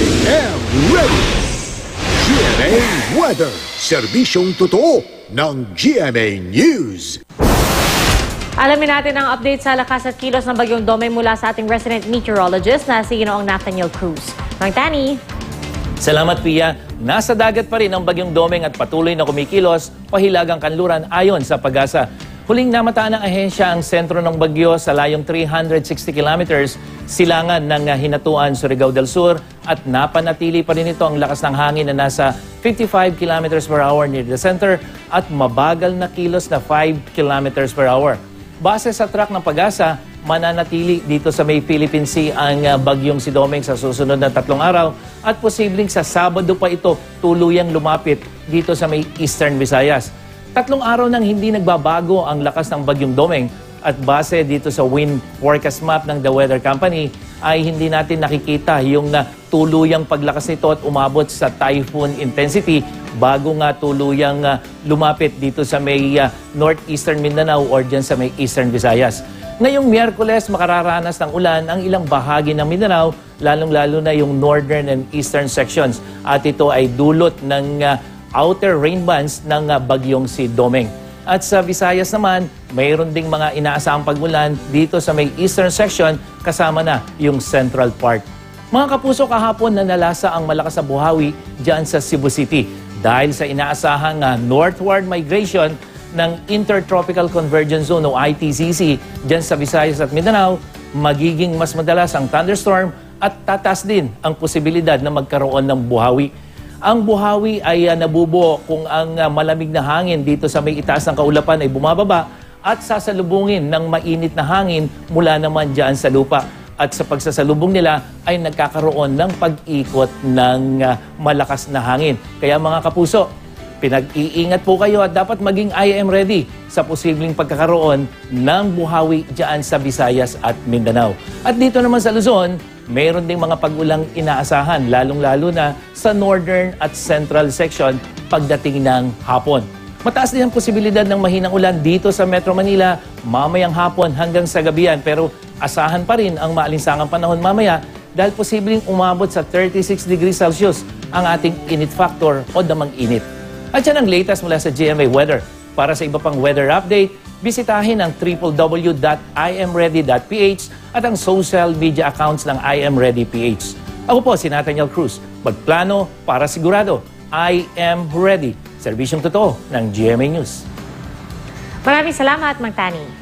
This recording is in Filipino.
I am ready! GMA Weather, serbisyong totoo ng GMA News. Alamin natin ang update sa lakas at kilos ng bagyong Domeng mula sa ating resident meteorologist na si Ginoong Nathaniel Cruz. Mang Tani. Salamat, Pia. Nasa dagat pa rin ang bagyong Domeng at patuloy na kumikilos pahilagang kanluran ayon sa Pag-asa. Huling namataan ng ahensya ang sentro ng bagyo sa layong 360 kilometers silangan ng Hinatuan, Surigao del Sur at napanatili pa rin ito ang lakas ng hangin na nasa 55 kilometers per hour near the center at mabagal na kilos na 5 kilometers per hour. Base sa track ng Pag-asa, mananatili dito sa may Philippine Sea ang bagyong si Domeng sa susunod na 3 araw at posibleng sa Sabado pa ito tuluyang lumapit dito sa may Eastern Visayas. 3 araw nang hindi nagbabago ang lakas ng bagyong Domeng at base dito sa wind forecast map ng The Weather Company ay hindi natin nakikita yung tuluyang paglakas nito at umabot sa typhoon intensity bago nga tuluyang lumapit dito sa may northeastern Mindanao or dyan sa may eastern Visayas. Ngayong Miyerkules, makararanas ng ulan ang ilang bahagi ng Mindanao, lalong-lalo na yung northern and eastern sections. At ito ay dulot ng outer rain bands ng bagyong si Domeng. At sa Visayas naman, mayroon ding mga inaasahang pagulan dito sa may eastern section kasama na yung central part. Mga kapuso, kahapon na nalasa ang malakas na buhawi dyan sa Cebu City dahil sa inaasahang northward migration ng Intertropical Convergence Zone o ITCZ dyan sa Visayas at Mindanao, magiging mas madalas ang thunderstorm at tataas din ang posibilidad na magkaroon ng buhawi. Ang buhawi ay nabubuo kung ang malamig na hangin dito sa may itaas ng kaulapan ay bumababa at sasalubungin ng mainit na hangin mula naman dyan sa lupa. At sa pagsasalubong nila ay nagkakaroon ng pag-ikot ng malakas na hangin. Kaya mga kapuso, pinag-iingat po kayo at dapat maging I am ready sa posibleng pagkakaroon ng buhawi dyan sa Visayas at Mindanao. At dito naman sa Luzon, mayroon ding mga pag-ulang inaasahan, lalong-lalo na sa northern at central section pagdating ng hapon. Mataas din ang posibilidad ng mahinang ulan dito sa Metro Manila mamayang hapon hanggang sa gabihan, pero asahan pa rin ang maalinsangang panahon mamaya dahil posibleng umabot sa 36 degrees Celsius ang ating init factor o damang init. At yan ang latest mula sa GMA Weather. Para sa iba pang weather update, bisitahin ang www.imready.ph at ang social media accounts ng I Am Ready PH. Ako po si Nathaniel Cruz. Magplano para sigurado. I am ready. Serbisyong totoo ng GMA News. Maraming salamat, Mang Tani.